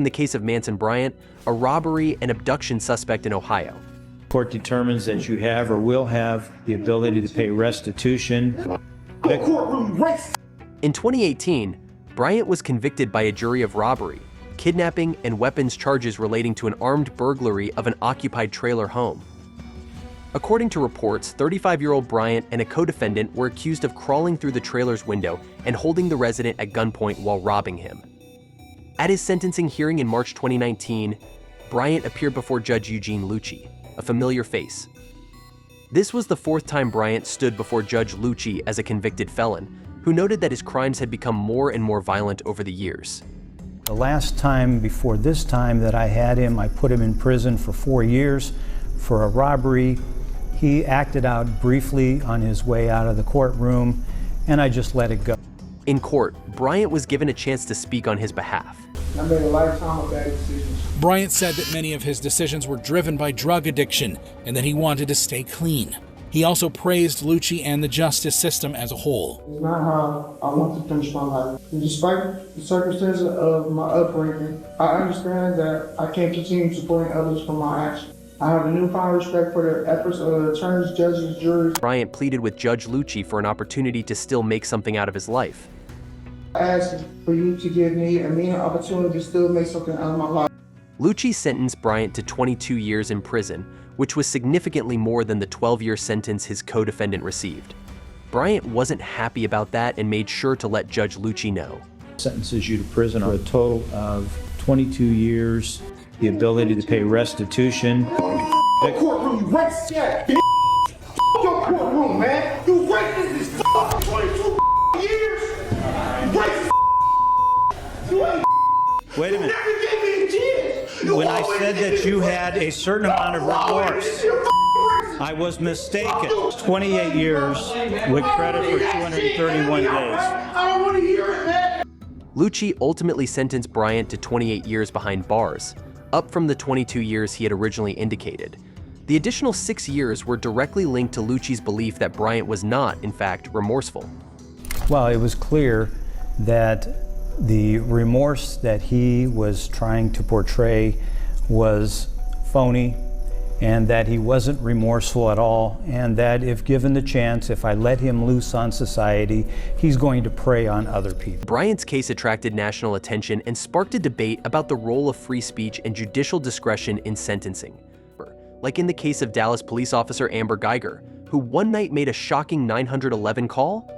In the case of Manson Bryant, a robbery and abduction suspect in Ohio. Court determines that you have or will have the ability to pay restitution. Courtroom race. In 2018, Bryant was convicted by a jury of robbery, kidnapping, and weapons charges relating to an armed burglary of an occupied trailer home. According to reports, 35-year-old Bryant and a co-defendant were accused of crawling through the trailer's window and holding the resident at gunpoint while robbing him. At his sentencing hearing in March 2019, Bryant appeared before Judge Eugene Lucci, a familiar face. This was the fourth time Bryant stood before Judge Lucci as a convicted felon, who noted that his crimes had become more and more violent over the years. The last time before this time that I had him, I put him in prison for 4 years for a robbery. He acted out briefly on his way out of the courtroom, and I just let it go. In court, Bryant was given a chance to speak on his behalf. I made a lifetime of bad decisions. Bryant said that many of his decisions were driven by drug addiction and that he wanted to stay clean. He also praised Lucci and the justice system as a whole. It's not how I want to finish my life. And despite the circumstances of my upbringing, I understand that I can't continue supporting others for my actions. I have a newfound respect for the efforts of the attorneys, judges, juries. Bryant pleaded with Judge Lucci for an opportunity to still make something out of his life. I ask for you to give me a meaningful opportunity to still make something out of my life. Lucci sentenced Bryant to 22 years in prison, which was significantly more than the 12-year sentence his co-defendant received. Bryant wasn't happy about that and made sure to let Judge Lucci know. Sentences you to prison for a total of 22 years, the ability to pay restitution. Courtroom race, yeah. Your courtroom, man. You racist as fuck. 22 years. Racist. You ain't. Wait a minute. Never gave me a chance. When I said that you had a certain amount of remorse, I was mistaken. 28 years with credit for 231 days. I don't want to hear it, man. Lucci ultimately sentenced Bryant to 28 years behind bars, up from the 22 years he had originally indicated. The additional 6 years were directly linked to Lucci's belief that Bryant was not, in fact, remorseful. Well, it was clear that the remorse that he was trying to portray was phony, and that he wasn't remorseful at all, and that if given the chance, if I let him loose on society, he's going to prey on other people. Bryant's case attracted national attention and sparked a debate about the role of free speech and judicial discretion in sentencing. Like in the case of Dallas police officer Amber Geiger, who one night made a shocking 911 call.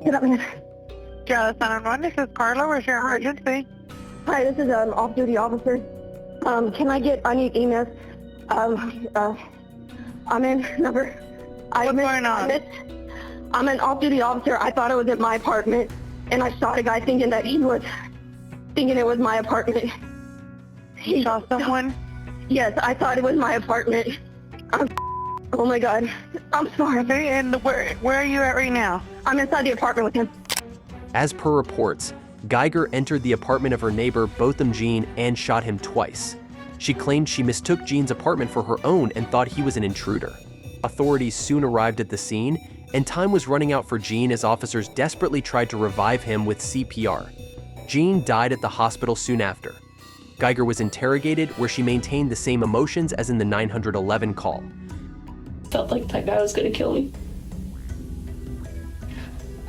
Get up, man. Dallas 911, this is Carla. Where's your emergency? Hi, this is an off-duty officer. I need EMS. I'm in number. What's going on? I'm an off-duty officer. I thought it was at my apartment, and I shot a guy thinking it was my apartment. You saw someone? Yes, I thought it was my apartment. Oh my God. I'm sorry. Okay, and where are you at right now? I'm inside the apartment with him. As per reports, Geiger entered the apartment of her neighbor, Botham Jean, and shot him twice. She claimed she mistook Jean's apartment for her own and thought he was an intruder. Authorities soon arrived at the scene, and time was running out for Jean as officers desperately tried to revive him with CPR. Jean died at the hospital soon after. Geiger was interrogated, where she maintained the same emotions as in the 911 call. Felt like that guy was gonna kill me.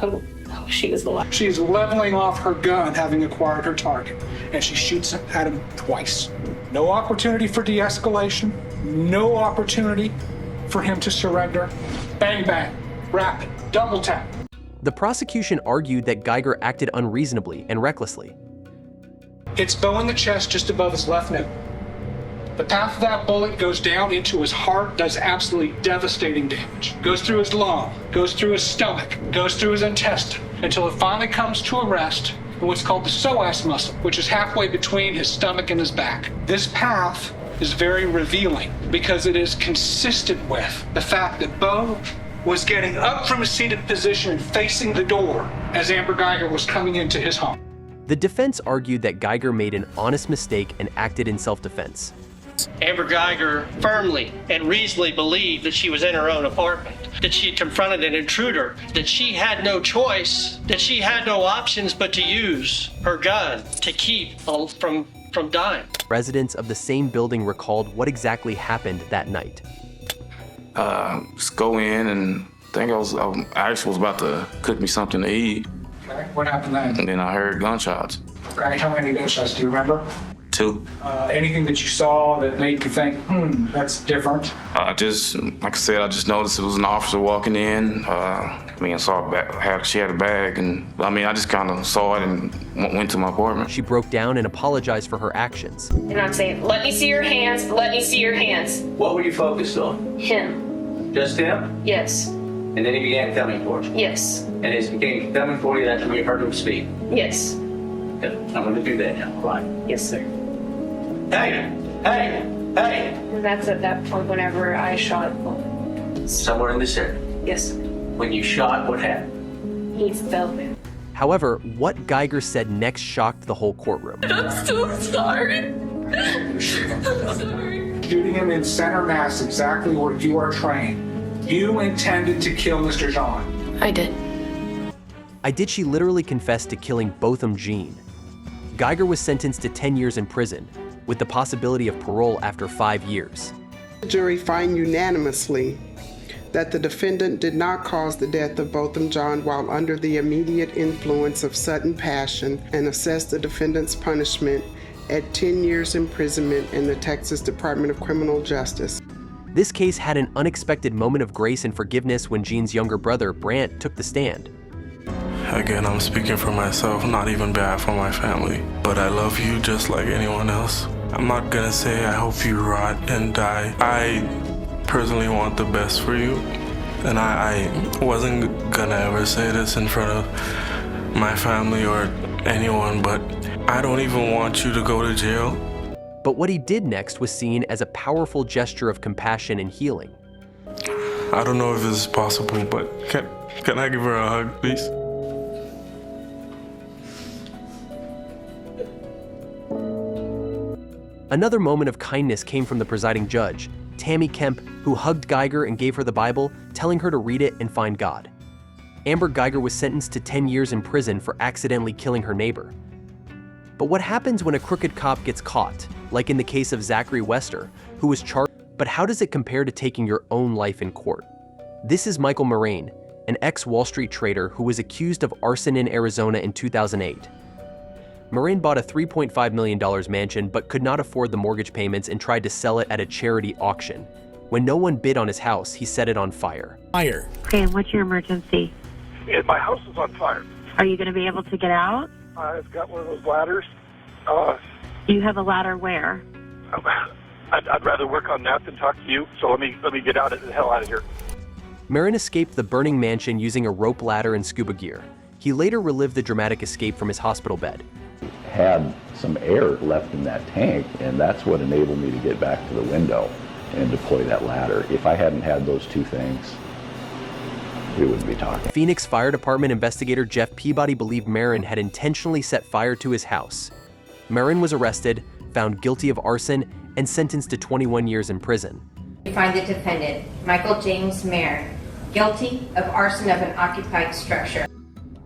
I wish she was alive. She's leveling off her gun, having acquired her target, and she shoots at him twice. No opportunity for de-escalation, no opportunity for him to surrender. Bang, bang, rapid, double tap. The prosecution argued that Geiger acted unreasonably and recklessly. Hits Bo in the chest just above his left nipple. The path of that bullet goes down into his heart, does absolutely devastating damage. Goes through his lung, goes through his stomach, goes through his intestine, until it finally comes to a rest in what's called the psoas muscle, which is halfway between his stomach and his back. This path is very revealing because it is consistent with the fact that Bo was getting up from a seated position and facing the door as Amber Geiger was coming into his home. The defense argued that Geiger made an honest mistake and acted in self-defense. Amber Geiger firmly and reasonably believed that she was in her own apartment, that she had confronted an intruder, that she had no choice, that she had no options but to use her gun to keep from dying. Residents of the same building recalled what exactly happened that night. Just go in and I actually was about to cook me something to eat. Okay, what happened then? And then I heard gunshots. Right, how many gunshots do you remember? 2. Anything that you saw that made you think, that's different? Like I said, I just noticed it was an officer walking in. I saw she had a bag, and I just kind of saw it and went to my apartment. She broke down and apologized for her actions. And I'm saying, let me see your hands, let me see your hands. What were you focused on? Him. Just him? Yes. And then he began coming for you? Yes. And as he began coming for you, that's when you heard him speak? Yes. Good. I'm going to do that now, right? Yes, sir. Hey! Hey! Hey! And that's at that point whenever I shot. Somewhere in this area? Yes. When you shot, what happened? He fell. However, what Geiger said next shocked the whole courtroom. I'm so sorry. I'm sorry. Shooting him in center mass, exactly where you are trained. You intended to kill Mr. John. I did. Did she literally confess to killing Botham Jean? Geiger was sentenced to 10 years in prison, with the possibility of parole after 5 years. The jury find unanimously that the defendant did not cause the death of Botham John while under the immediate influence of sudden passion, and assessed the defendant's punishment at 10 years imprisonment in the Texas Department of Criminal Justice. This case had an unexpected moment of grace and forgiveness when Jean's younger brother, Brant, took the stand. Again, I'm speaking for myself, not even behalf of my family. But I love you just like anyone else. I'm not gonna say I hope you rot and die. I personally want the best for you. And I wasn't gonna ever say this in front of my family or anyone, but I don't even want you to go to jail. But what he did next was seen as a powerful gesture of compassion and healing. I don't know if this is possible, but can I give her a hug, please? Another moment of kindness came from the presiding judge, Tammy Kemp, who hugged Geiger and gave her the Bible, telling her to read it and find God. Amber Geiger was sentenced to 10 years in prison for accidentally killing her neighbor. But what happens when a crooked cop gets caught, like in the case of Zachary Wester, who was charged? But how does it compare to taking your own life in court? This is Michael Moraine, an ex-Wall Street trader who was accused of arson in Arizona in 2008. Moraine bought a $3.5 million mansion but could not afford the mortgage payments and tried to sell it at a charity auction. When no one bid on his house, he set it on fire. Fire. Okay, and what's your emergency? Yeah, my house is on fire. Are you going to be able to get out? I've got one of those ladders. You have a ladder where? I'd rather work on that than talk to you, so let me get the hell out of here. Moraine escaped the burning mansion using a rope ladder and scuba gear. He later relived the dramatic escape from his hospital bed. Had some air left in that tank, and that's what enabled me to get back to the window and deploy that ladder. If I hadn't had those two things, we wouldn't be talking. Phoenix Fire Department investigator Jeff Peabody believed Moraine had intentionally set fire to his house. Moraine was arrested, found guilty of arson, and sentenced to 21 years in prison. We find the defendant, Michael James Moraine, guilty of arson of an occupied structure.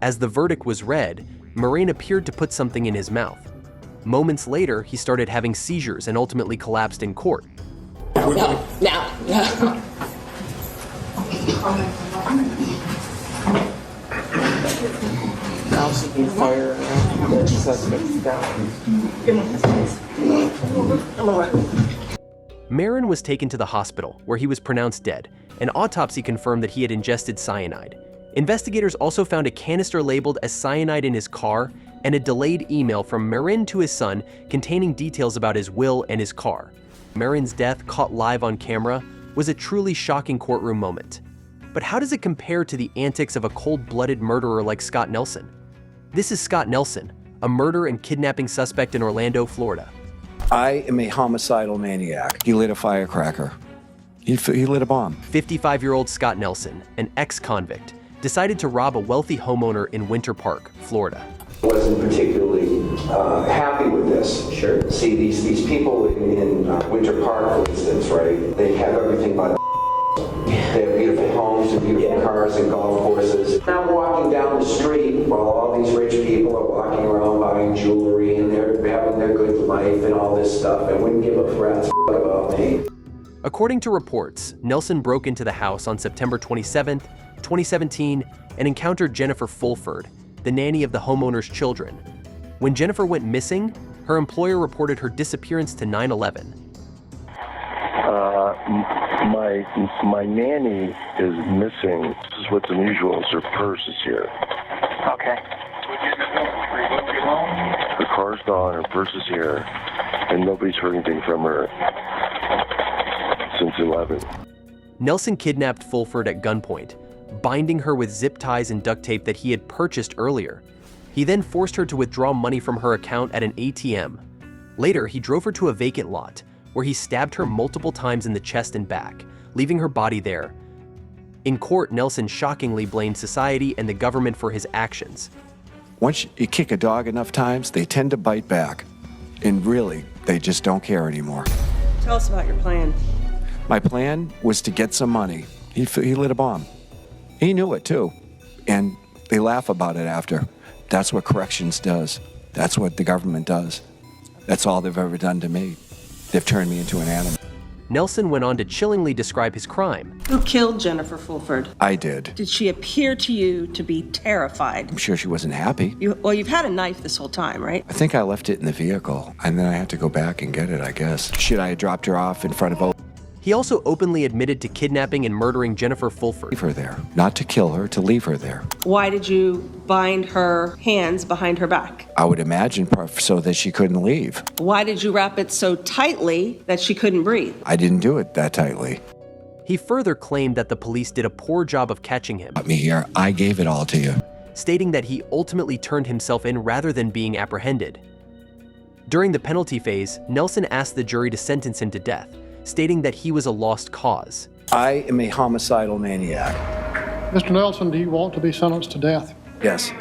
As the verdict was read, Moraine appeared to put something in his mouth. Moments later, he started having seizures and ultimately collapsed in court. No. Now she can fire the suspects down. Moraine was taken to the hospital, where he was pronounced dead. An autopsy confirmed that he had ingested cyanide. Investigators also found a canister labeled as cyanide in his car and a delayed email from Moraine to his son containing details about his will and his car. Moraine's death, caught live on camera, was a truly shocking courtroom moment. But how does it compare to the antics of a cold-blooded murderer like Scott Nelson? This is Scott Nelson, a murder and kidnapping suspect in Orlando, Florida. I am a homicidal maniac. He lit a firecracker. He lit a bomb. 55-year-old Scott Nelson, an ex-convict, decided to rob a wealthy homeowner in Winter Park, Florida. I wasn't particularly happy with this. Sure. See, these people in Winter Park, for instance, right? They have everything by the They have beautiful homes and beautiful cars and golf courses. I'm walking down the street while all these rich people are walking around buying jewelry and they're having their good life and all this stuff. I wouldn't give a rat's about me. According to reports, Nelson broke into the house on September 27, 2017, and encountered Jennifer Fulford, the nanny of the homeowner's children. When Jennifer went missing, her employer reported her disappearance to 9/11. My nanny is missing. This is what's unusual is her purse is here. Okay. Her car's gone, her purse is here, and nobody's heard anything from her since 11. Nelson kidnapped Fulford at gunpoint, binding her with zip ties and duct tape that he had purchased earlier. He then forced her to withdraw money from her account at an ATM. Later, he drove her to a vacant lot, where he stabbed her multiple times in the chest and back, leaving her body there. In court, Nelson shockingly blamed society and the government for his actions. Once you kick a dog enough times, they tend to bite back. And really, they just don't care anymore. Tell us about your plan. My plan was to get some money. He lit a bomb. He knew it too. And they laugh about it after. That's what corrections does. That's what the government does. That's all they've ever done to me. They've turned me into an animal. Nelson went on to chillingly describe his crime. Who killed Jennifer Fulford? I did. Did she appear to you to be terrified? I'm sure she wasn't happy. You've had a knife this whole time, right? I think I left it in the vehicle, and then I had to go back and get it, I guess. Should I have dropped her off in front of He also openly admitted to kidnapping and murdering Jennifer Fulford. Leave her there. Not to kill her, to leave her there. Why did you bind her hands behind her back? I would imagine so that she couldn't leave. Why did you wrap it so tightly that she couldn't breathe? I didn't do it that tightly. He further claimed that the police did a poor job of catching him. Got me here. I gave it all to you. Stating that he ultimately turned himself in rather than being apprehended. During the penalty phase, Nelson asked the jury to sentence him to death, stating that he was a lost cause. I am a homicidal maniac. Mr. Nelson, do you want to be sentenced to death? Yes.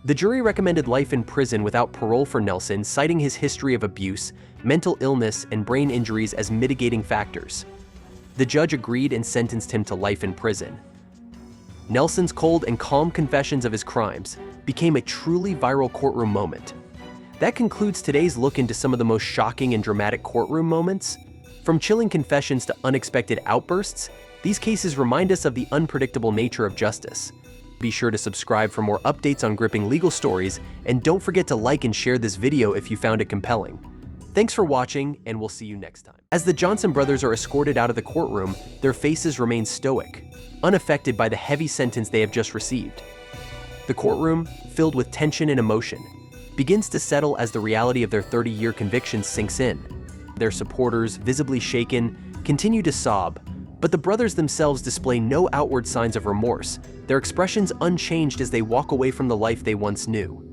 The jury recommended life in prison without parole for Nelson, citing his history of abuse, mental illness, and brain injuries as mitigating factors. The judge agreed and sentenced him to life in prison. Nelson's cold and calm confessions of his crimes became a truly viral courtroom moment. That concludes today's look into some of the most shocking and dramatic courtroom moments. From chilling confessions to unexpected outbursts, these cases remind us of the unpredictable nature of justice. Be sure to subscribe for more updates on gripping legal stories, and don't forget to like and share this video if you found it compelling. Thanks for watching, and we'll see you next time. As the Johnson brothers are escorted out of the courtroom, their faces remain stoic, unaffected by the heavy sentence they have just received. The courtroom, filled with tension and emotion, begins to settle as the reality of their 30-year convictions sinks in. Their supporters, visibly shaken, continue to sob, but the brothers themselves display no outward signs of remorse, their expressions unchanged as they walk away from the life they once knew.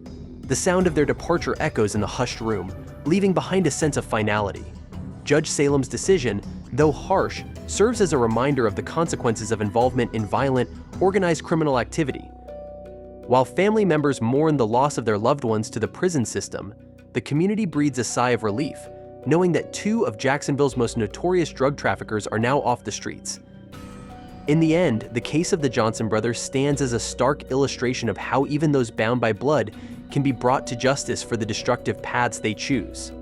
The sound of their departure echoes in the hushed room, leaving behind a sense of finality. Judge Salem's decision, though harsh, serves as a reminder of the consequences of involvement in violent, organized criminal activity. While family members mourn the loss of their loved ones to the prison system, the community breathes a sigh of relief, knowing that 2 of Jacksonville's most notorious drug traffickers are now off the streets. In the end, the case of the Johnson brothers stands as a stark illustration of how even those bound by blood can be brought to justice for the destructive paths they choose.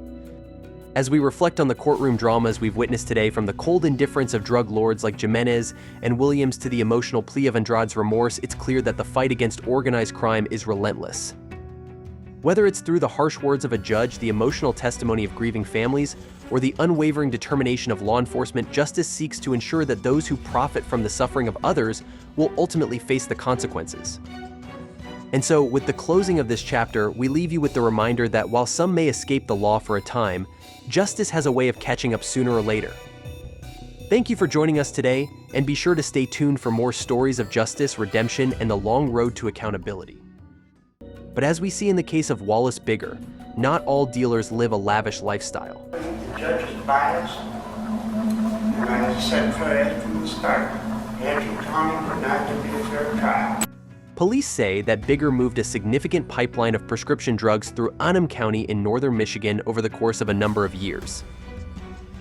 As we reflect on the courtroom dramas we've witnessed today, from the cold indifference of drug lords like Jimenez and Williams to the emotional plea of Andrade's remorse, it's clear that the fight against organized crime is relentless. Whether it's through the harsh words of a judge, the emotional testimony of grieving families, or the unwavering determination of law enforcement, justice seeks to ensure that those who profit from the suffering of others will ultimately face the consequences. And so, with the closing of this chapter, we leave you with the reminder that while some may escape the law for a time, justice has a way of catching up sooner or later. Thank you for joining us today, and be sure to stay tuned for more stories of justice, redemption, and the long road to accountability. But as we see in the case of Wallace Bigger, not all dealers live a lavish lifestyle. The judge is biased. And as I said from the start, Andrew Conning would not to be a fair trial. Police say that Bigger moved a significant pipeline of prescription drugs through Annam County in northern Michigan over the course of a number of years.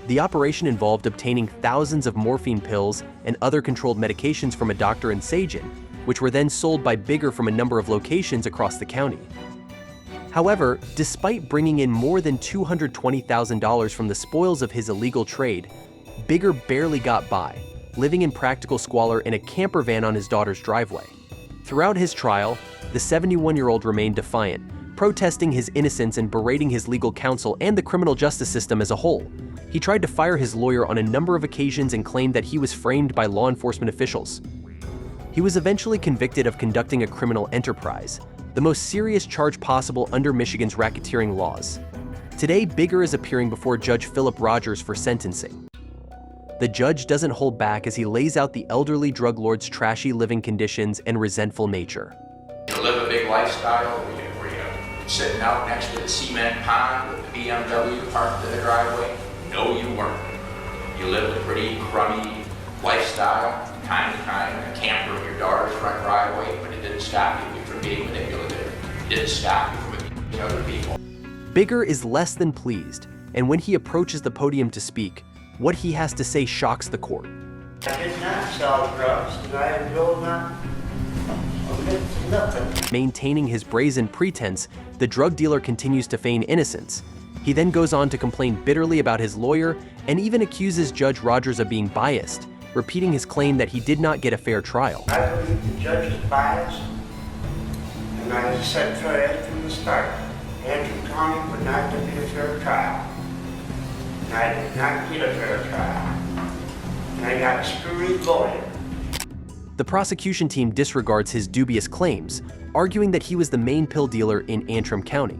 The operation involved obtaining thousands of morphine pills and other controlled medications from a doctor in Sagen, which were then sold by Bigger from a number of locations across the county. However, despite bringing in more than $220,000 from the spoils of his illegal trade, Bigger barely got by, living in practical squalor in a camper van on his daughter's driveway. Throughout his trial, the 71-year-old remained defiant, protesting his innocence and berating his legal counsel and the criminal justice system as a whole. He tried to fire his lawyer on a number of occasions and claimed that he was framed by law enforcement officials. He was eventually convicted of conducting a criminal enterprise, the most serious charge possible under Michigan's racketeering laws. Today, Bigger is appearing before Judge Philip Rogers for sentencing. The judge doesn't hold back as he lays out the elderly drug lord's trashy living conditions and resentful nature. You live a big lifestyle where you're sitting out next to the cement pond with the BMW parked to the driveway. No, you weren't. You lived a pretty crummy lifestyle, time to time, a camper in your daughter's front driveway, but it didn't stop you from being manipulative. It didn't stop you from abusing other people. Bigger is less than pleased, and when he approaches the podium to speak, what he has to say shocks the court. I did not sell drugs. Did I do nothing? Maintaining his brazen pretense, the drug dealer continues to feign innocence. He then goes on to complain bitterly about his lawyer and even accuses Judge Rogers of being biased, repeating his claim that he did not get a fair trial. I believe the judge is biased, and I said for it from the start, Antrim County would not give me a fair trial. And I did not get a fair trial. And I got a screwy lawyer. The prosecution team disregards his dubious claims, arguing that he was the main pill dealer in Antrim County.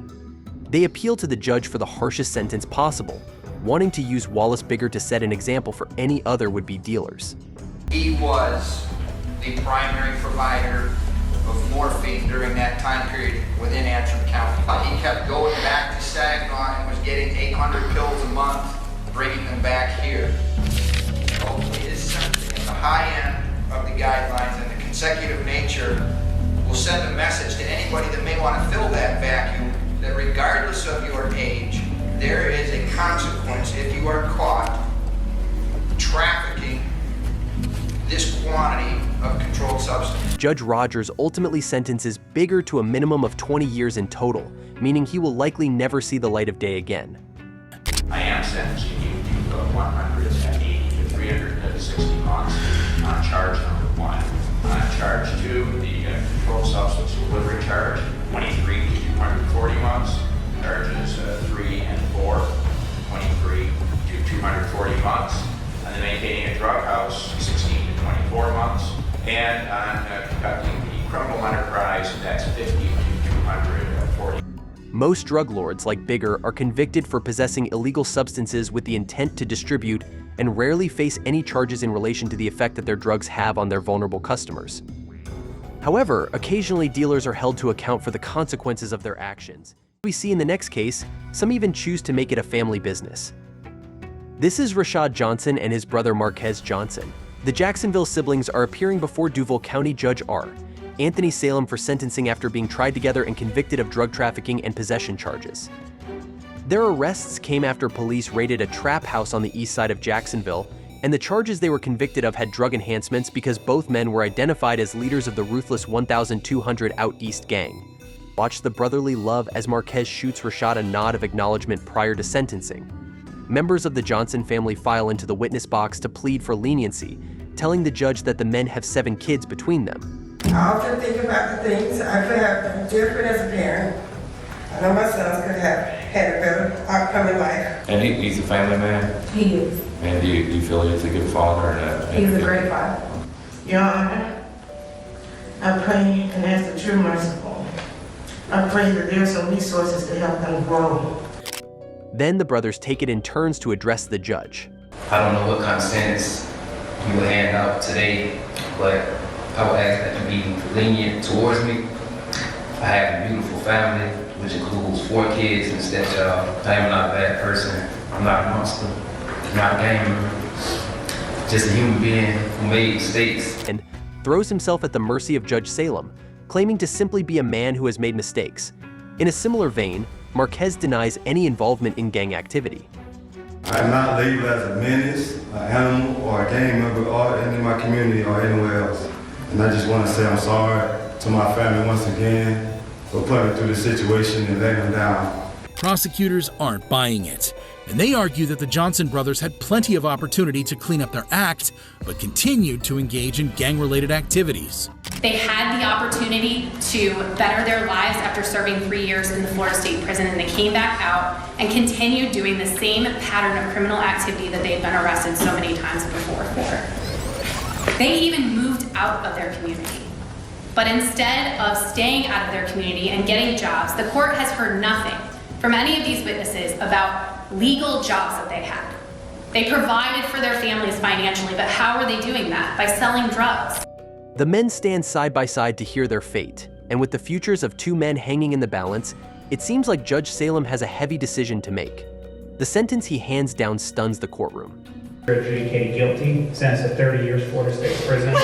They appeal to the judge for the harshest sentence possible, wanting to use Wallace Bigger to set an example for any other would-be dealers. He was the primary provider of morphine during that time period within Antrim County. He kept going back to Saginaw and was getting 800 pills a month, bringing them back here. Hopefully his sentencing at the high end of the guidelines and the consecutive nature will send a message to anybody that may want to fill that vacuum that regardless of your age, there is a consequence if you are caught trafficking this quantity of controlled substance. Judge Rogers ultimately sentences Bigger to a minimum of 20 years in total, meaning he will likely never see the light of day again. I am sentencing you to 180 to 360 months on charge number 1. On charge 2, the controlled substance delivery charge, 23 to 240 months. Charges 3 and 4, 23 to 240 months. On the maintaining a drug house, 16 to 24 months. And on conducting the criminal enterprise, that's 50 to 240. Most drug lords, like Bigger, are convicted for possessing illegal substances with the intent to distribute and rarely face any charges in relation to the effect that their drugs have on their vulnerable customers. However, occasionally dealers are held to account for the consequences of their actions. We see in the next case, some even choose to make it a family business. This is Rashad Johnson and his brother Marquez Johnson. The Jacksonville siblings are appearing before Duval County Judge R. Anthony Salem for sentencing after being tried together and convicted of drug trafficking and possession charges. Their arrests came after police raided a trap house on the east side of Jacksonville, and the charges they were convicted of had drug enhancements because both men were identified as leaders of the ruthless 1200 Out East gang. Watch the brotherly love as Marquez shoots Rashad a nod of acknowledgement prior to sentencing. Members of the Johnson family file into the witness box to plead for leniency, telling the judge that the men have 7 kids between them. I often think about the things I could have been different as a parent. I know my sons could have had a better outcome in life. And he's a family man? He is. And do you feel he's a good father? He's a great father. Your Honor, I pray and ask that you're merciful. I pray that there's some resources to help them grow. Then the brothers take it in turns to address the judge. I don't know what kind of sentence you will hand out today, but I would ask that you be lenient towards me. I have a beautiful family, which includes 4 kids and a stepchild. I am not a bad person. I'm not a monster. I'm not a gamer. Just a human being who made mistakes. And throws himself at the mercy of Judge Salem, claiming to simply be a man who has made mistakes. In a similar vein, Marquez denies any involvement in gang activity. I am not labeled as a menace, an animal, or a gang member, or in my community or anywhere else. And I just want to say I'm sorry to my family once again for putting me through this situation and letting them down. Prosecutors aren't buying it, and they argue that the Johnson brothers had plenty of opportunity to clean up their act, but continued to engage in gang-related activities. They had the opportunity to better their lives after serving 3 years in the Florida State Prison, and they came back out and continued doing the same pattern of criminal activity that they had been arrested so many times before for. They even moved out of their community. But instead of staying out of their community and getting jobs, the court has heard nothing from any of these witnesses about legal jobs that they had. They provided for their families financially, but how are they doing that? By selling drugs. The men stand side by side to hear their fate, and with the futures of two men hanging in the balance, it seems like Judge Salem has a heavy decision to make. The sentence he hands down stuns the courtroom. Adjudicated guilty, sentenced to 30 years Florida State Prison,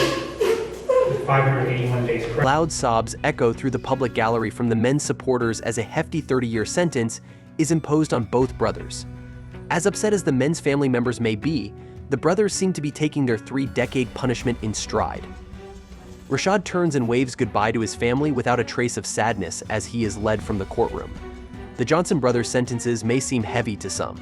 581 days. Loud sobs echo through the public gallery from the men's supporters as a hefty 30-year sentence is imposed on both brothers. As upset as the men's family members may be, the brothers seem to be taking their 3-decade punishment in stride. Rashad turns and waves goodbye to his family without a trace of sadness as he is led from the courtroom. The Johnson brothers' sentences may seem heavy to some,